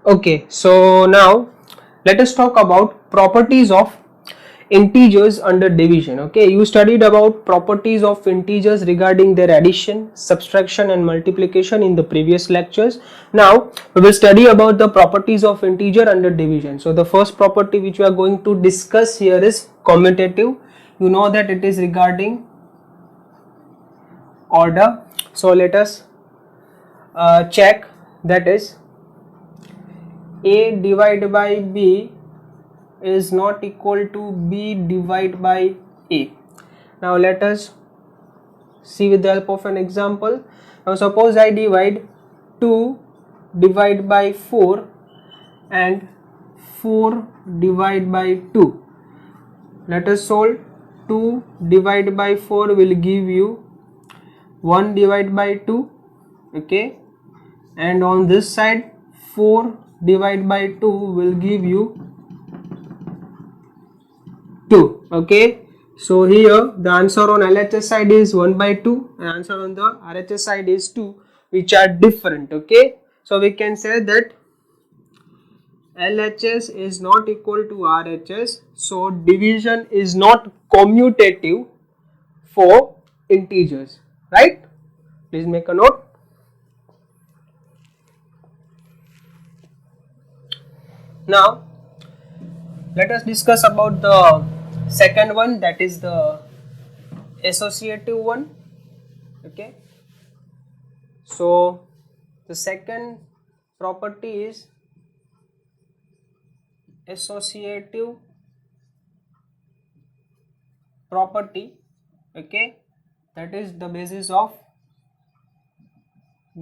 Okay, so now let us talk about properties of integers under division. Okay, you studied about properties of integers regarding their addition, subtraction and multiplication in the previous lectures. Now we will study about the properties of integer under division. So the first property which we are going to discuss here is commutative. You know that it is regarding order. So let us check, that is A divided by B is not equal to B divided by A. Now let us see with the help of an example. Now suppose I divide 2 divided by 4 and 4 divided by 2. Let us solve. 2 divided by 4 will give you 1 divided by 2. Okay, and on this side 4 divided by 2 will give you 2. Okay, so here the answer on LHS side is 1 by 2 and answer on the RHS side is 2, which are different. Okay, so we can say that LHS is not equal to RHS, so division is not commutative for integers, right? Please make a note. Now let us discuss about the second one, that is the associative one. Okay, so the second property is associative property. Okay, that is the basis of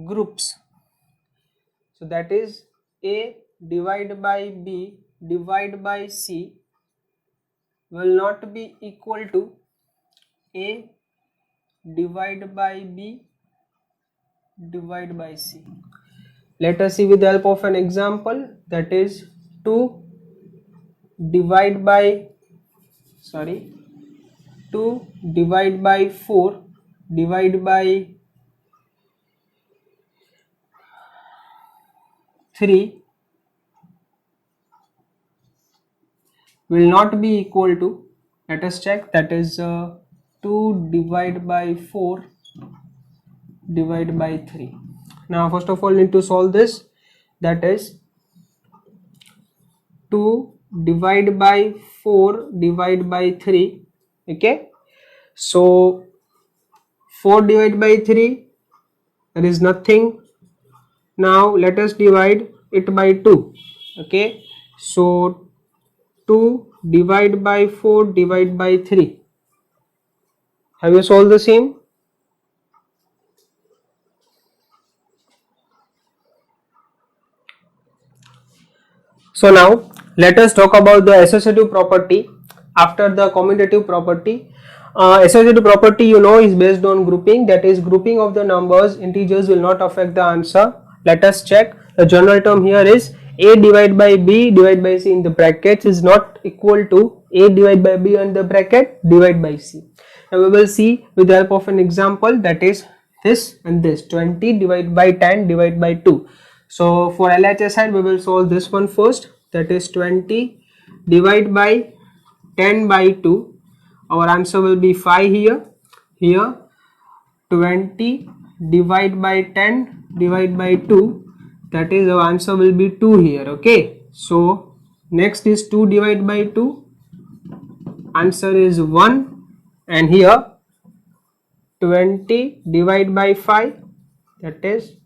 groups. So that is A divided by B divided by C will not be equal to A divided by B divided by C. Let us see with the help of an example, that is 2 divided by 4 divided by 3 will not be equal to, let us check, that is 2 divided by 4 divided by 3. Now first of all need to solve this, that is 2 divided by 4 divided by 3. Okay, so 4 divided by 3, there is nothing. Now let us divide it by 2. Okay, so 2 divided by 4 divided by 3. Have you solved the same? So now let us talk about the associative property after the commutative property. Associative property, you know, is based on grouping, that is grouping of the numbers, integers will not affect the answer. Let us check. The general term here is A divided by B divided by C in the brackets is not equal to A divided by B in the bracket divided by C. Now we will see with the help of an example, that is this and this, 20 divided by 10 divided by 2. So for LHS side we will solve this one first, that is 20 divided by 10 by 2. Our answer will be 5 here. Here 20 divided by 10 divided by 2, that is our answer will be 2 here. Okay, so next is 2 divided by 2, answer is 1, and here 20 divided by 5, that is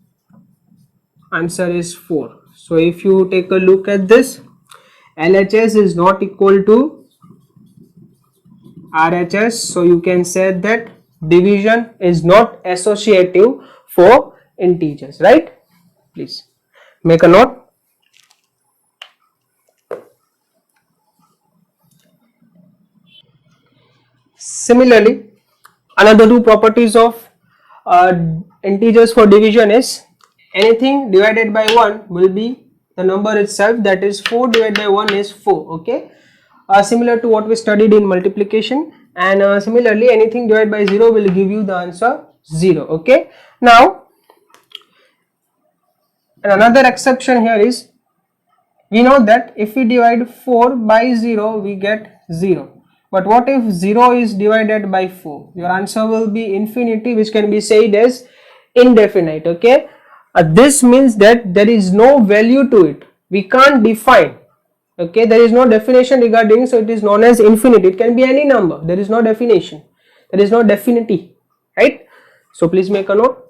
answer is 4. So if you take a look at this, LHS is not equal to RHS, so you can say that division is not associative for integers, right? Please make a note. Similarly, another two properties of integers for division is anything divided by 1 will be the number itself, that is 4 divided by 1 is 4. Okay, similar to what we studied in multiplication, and similarly anything divided by 0 will give you the answer 0. Okay, now another exception here is We know that if we divide 4 by 0, we get 0. But what if 0 is divided by 4? Your answer will be infinity, which can be said as indefinite. Okay, this means that there is no value to it. We can't define. Okay, there is no definition regarding, so it is known as infinity. It can be any number. There is no definition. There is no definity, right? So please make a note.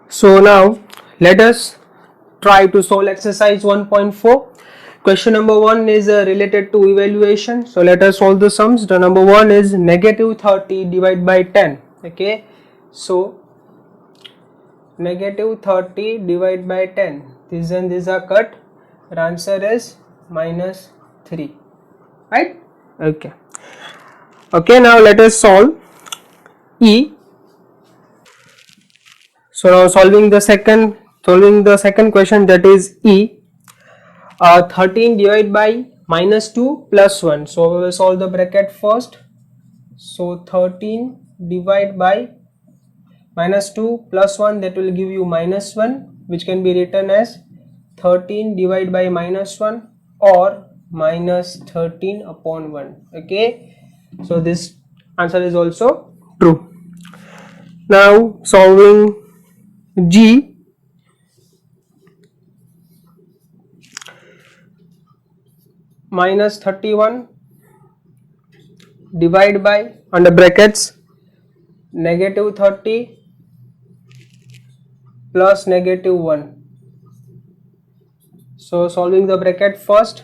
So now let us try to solve exercise 1.4. Question number 1 is related to evaluation. So let us solve the sums. The number 1 is negative 30 divided by 10. Okay, so negative 30 divided by 10. These and these are cut. The answer is minus 3. Right? Okay. Okay, now let us solve E. So now solving the second question, that is E. 13 divided by minus 2 plus 1. So we will solve the bracket first. So 13 divided by minus 2 plus 1, that will give you minus 1, which can be written as 13 divided by minus 1 or minus 13 upon 1. Okay, so this answer is also true. Now solving G. Minus 31 divided by, under brackets, negative 30 plus negative 1. So solving the bracket first,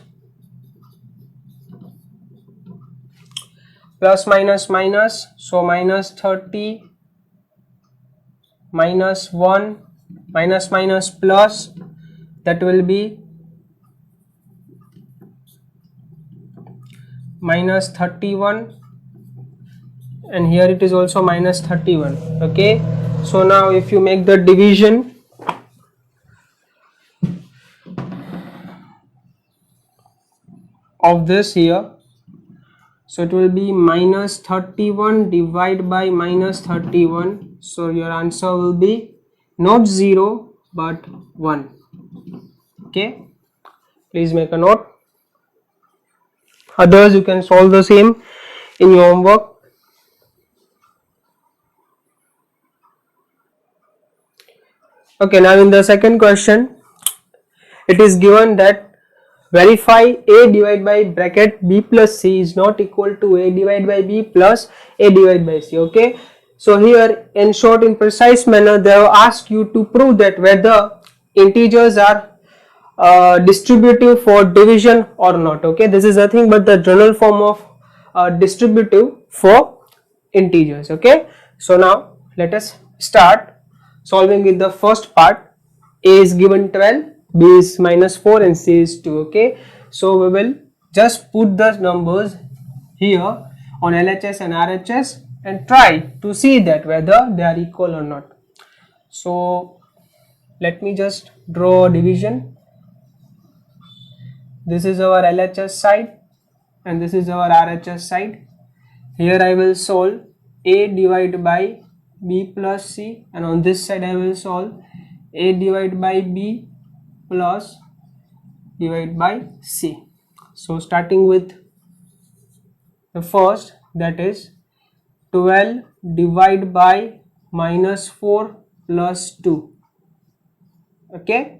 plus minus minus, so minus 30 minus 1 minus minus plus, that will be minus 31, and here it is also minus 31. Okay, so now if you make the division, of this here, so it will be minus 31 divided by minus 31. So your answer will be not 0 but 1. Okay, please make a note. Others you can solve the same in your homework. Okay, now in the second question, it is given that verify a divided by bracket b plus c is not equal to a divided by b plus a divided by c. Okay, so here in short, in precise manner, they have asked you to prove that whether integers are distributive for division or not. Okay, this is nothing but the general form of distributive for integers. Okay, so now let us start solving with the first part. A is given 12, b is minus 4 and c is 2. Okay, so we will just put the numbers here on LHS and RHS and try to see that whether they are equal or not. So let me just draw a division. This is our LHS side and this is our RHS side. Here I will solve a divided by b plus c, and on this side I will solve a divided by b plus divided by c. So starting with the first, that is 12 divided by minus 4 plus 2. Okay,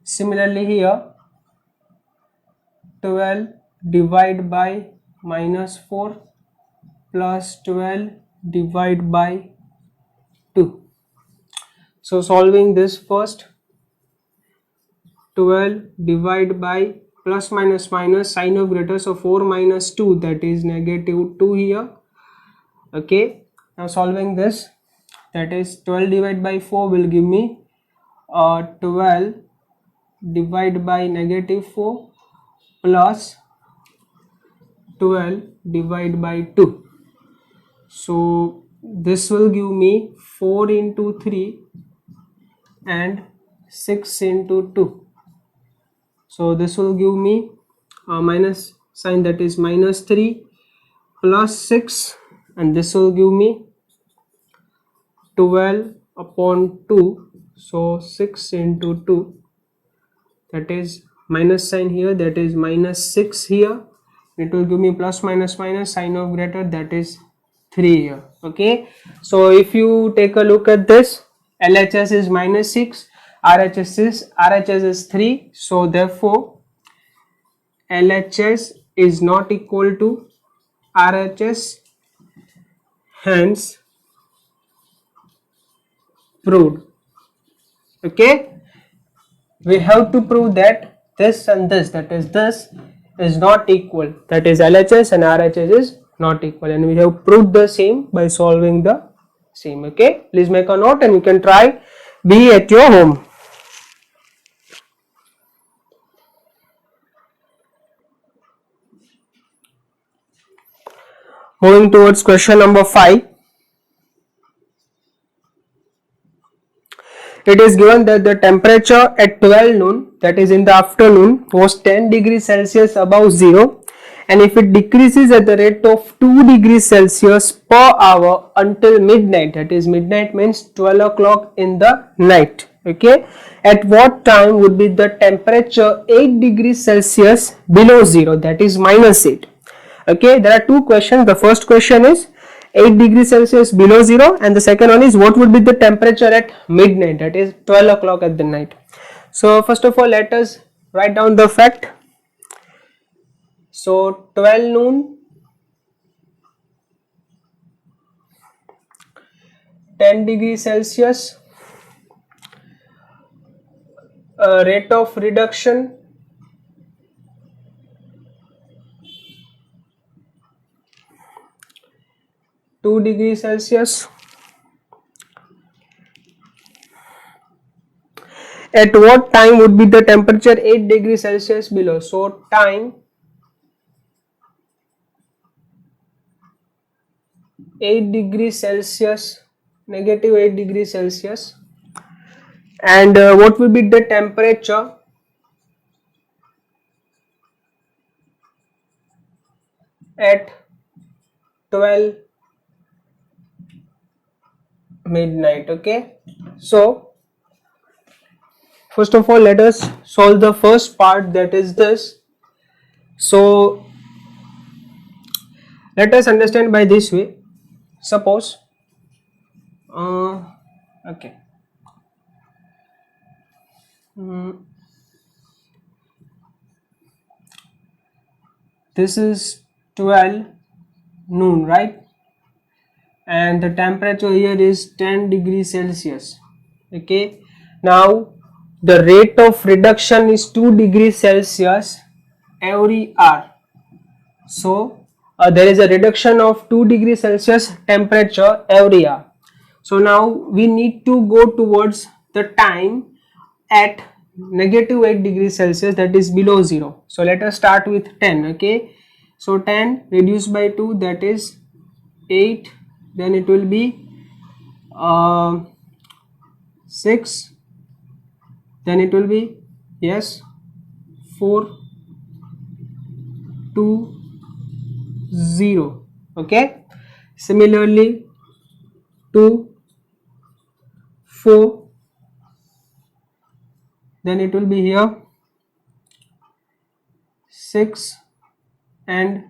similarly here 12 divided by minus 4 plus 12 divided by 2. So solving this first, 12 divided by plus minus minus, sign of greater, so 4 minus 2, that is negative 2 here. Okay, now solving this, that is 12 divided by 4 will give me 12 divided by negative 4 plus 12 divided by 2. So this will give me 4 into 3 and 6 into 2. So this will give me minus sign, that is minus 3 plus 6, and this will give me 12 upon 2. So 6 into 2, that is minus sign here, that is minus 6 here. It will give me plus minus minus sign of greater, that is 3 here. Okay, so if you take a look at this, LHS is minus 6, RHS is 3, so therefore LHS is not equal to RHS, hence proved. Okay, we have to prove that this and this, that is this is not equal, that is LHS and RHS is not equal, and we have proved the same by solving the same. Okay, please make a note and you can try B at your home. Moving towards question number 5. It is given that the temperature at 12 noon, that is in the afternoon, was 10 degrees Celsius above zero, and if it decreases at the rate of 2 degrees Celsius per hour until midnight, that is midnight means 12 o'clock in the night. Okay, at what time would be the temperature 8 degrees Celsius below zero, that is minus 8. Okay, there are two questions. The first question is 8 degrees Celsius below zero, and the second one is what would be the temperature at midnight, that is 12 o'clock at the night. So first of all, let us write down the fact. So 12 noon, 10 degrees Celsius, rate of reduction (2 degrees Celsius). At what time would be the temperature 8 degrees Celsius below? So time 8 degrees Celsius, negative 8 degrees Celsius, and what will be the temperature at 12 midnight. Okay, so first of all, let us solve the first part, that is this. So let us understand by this way. Suppose okay, this is 12 noon, right? And the temperature here is 10 degrees Celsius. Okay, now the rate of reduction is 2 degrees Celsius every hour. So there is a reduction of 2 degrees Celsius temperature every hour. So now we need to go towards the time at negative 8 degrees Celsius, that is below zero. So let us start with 10. Okay, so 10 reduced by 2, that is 8, then it will be 6, then it will be, yes, 4, 2, 0. Okay, similarly 2, 4, then it will be here 6 and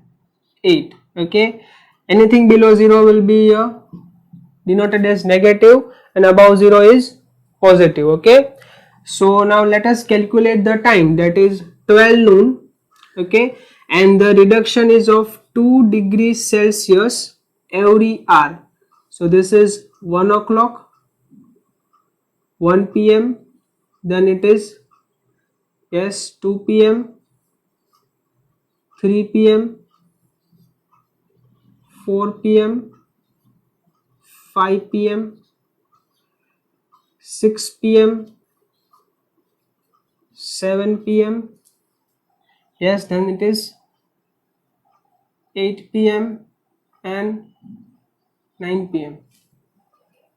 8. Okay, anything below 0 will be denoted as negative, and above 0 is positive. Okay, so now let us calculate the time, that is 12 noon. Okay, and the reduction is of 2 degrees Celsius every hour. So this is 1 o'clock, 1 p.m., then it is, yes, 2 p.m., 3 p.m., 4 p.m., 5 p.m., 6 p.m., 7 p.m., yes, then it is 8 p.m. and 9 p.m.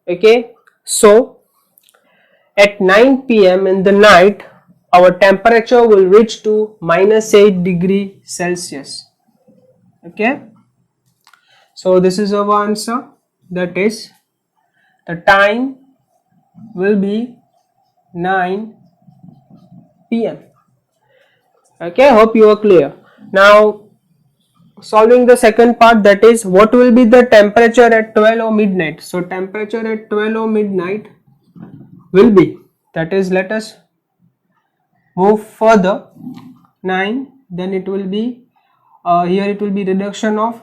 Okay, so at 9 p.m. in the night, our temperature will reach to minus 8 degree Celsius. Okay, So this is our answer, that is the time will be 9 p.m. Okay, hope you are clear. Now solving the second part, that is what will be the temperature at 12 or midnight. So temperature at 12 or midnight will be, that is, let us move further, 9, then it will be here it will be reduction of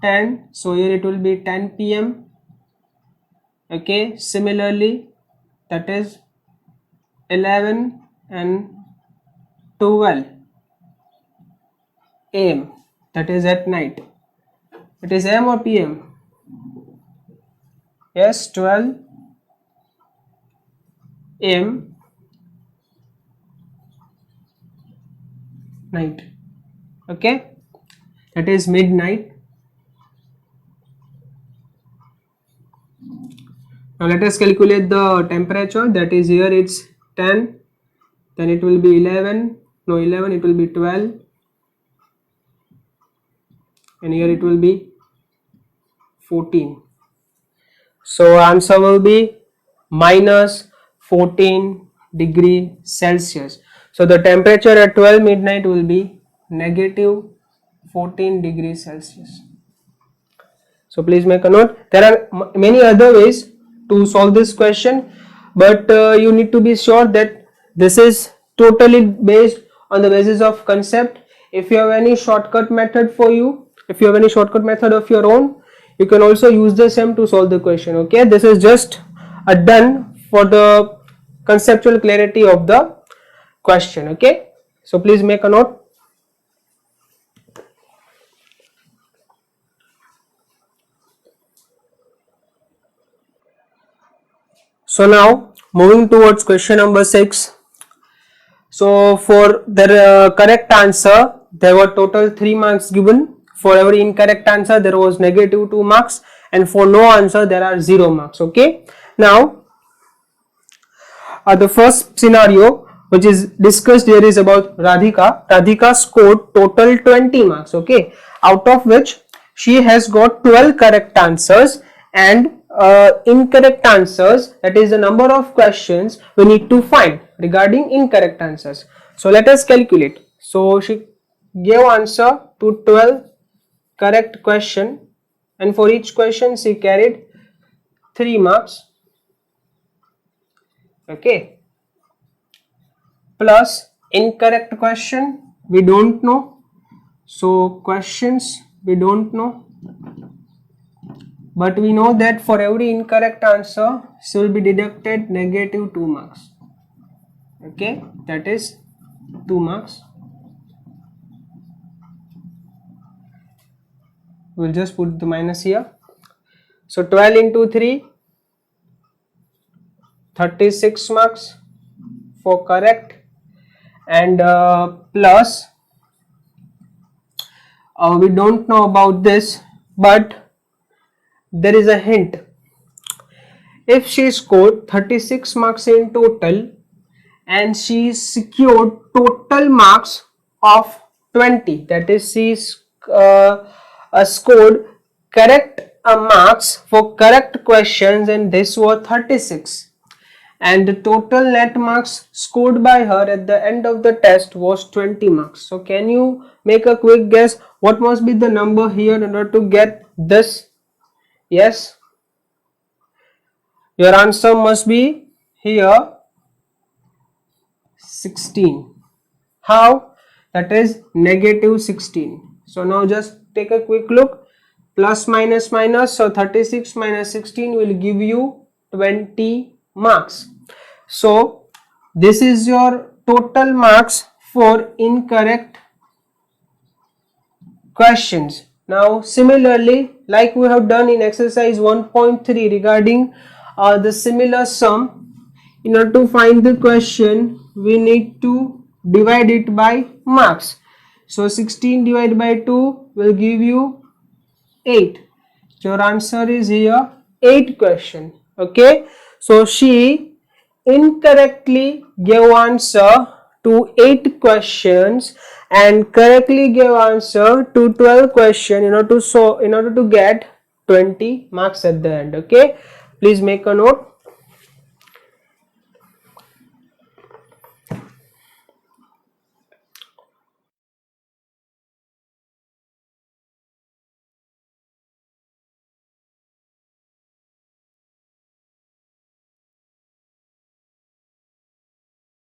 10, so here it will be 10 p.m. Okay, similarly that is 11 and 12 am, that is at night. It is am or pm? Yes, 12 am night. Okay, that is midnight. Now let us calculate the temperature, that is here it's 10, then it will be 11, no 11, it will be 12, and here it will be 14. So answer will be minus 14 degree Celsius. So the temperature at 12 midnight will be negative 14 degrees Celsius. So please make a note. There are many other ways to solve this question, but you need to be sure that this is totally based on the basis of concept. If you have any shortcut method for you, if you have any shortcut method of your own, you can also use the same to solve the question. Okay, this is just a done for the conceptual clarity of the question. Okay, so please make a note. So now moving towards question number 6. So for the correct answer, there were total 3 marks given. For every incorrect answer, there was negative 2 marks, and for no answer, there are 0 marks. Okay. Now, the first scenario which is discussed here is about Radhika. Radhika scored total 20 marks. Okay, out of which she has got 12 correct answers and incorrect answers, that is the number of questions we need to find regarding incorrect answers. So let us calculate. So she gave answer to 12 correct question, and for each question she carried 3 marks. Okay, plus incorrect question we don't know, so questions we don't know, but we know that for every incorrect answer she will be deducted negative 2 marks. Okay, that is 2 marks. We'll just put the minus here. So 12 into 3, 36 marks for correct, and plus we don't know about this, but there is a hint. If she scored 36 marks in total and she secured total marks of 20, that is she scored correct marks for correct questions, and this was 36, and the total net marks scored by her at the end of the test was 20 marks. So can you make a quick guess what must be the number here in order to get this? Yes, your answer must be here 16. How? That is negative 16. So now just take a quick look. Plus minus minus, so 36 minus 16 will give you 20 marks. So this is your total marks for incorrect questions. Now similarly, like we have done in exercise 1.3 regarding the similar sum, in order to find the question we need to divide it by marks. So 16 divided by 2 will give you 8. Your answer is here 8 question. Okay, so she incorrectly gave answer to 8 questions and correctly give answer to 12 question in order to get 20 marks at the end. Okay, please make a note.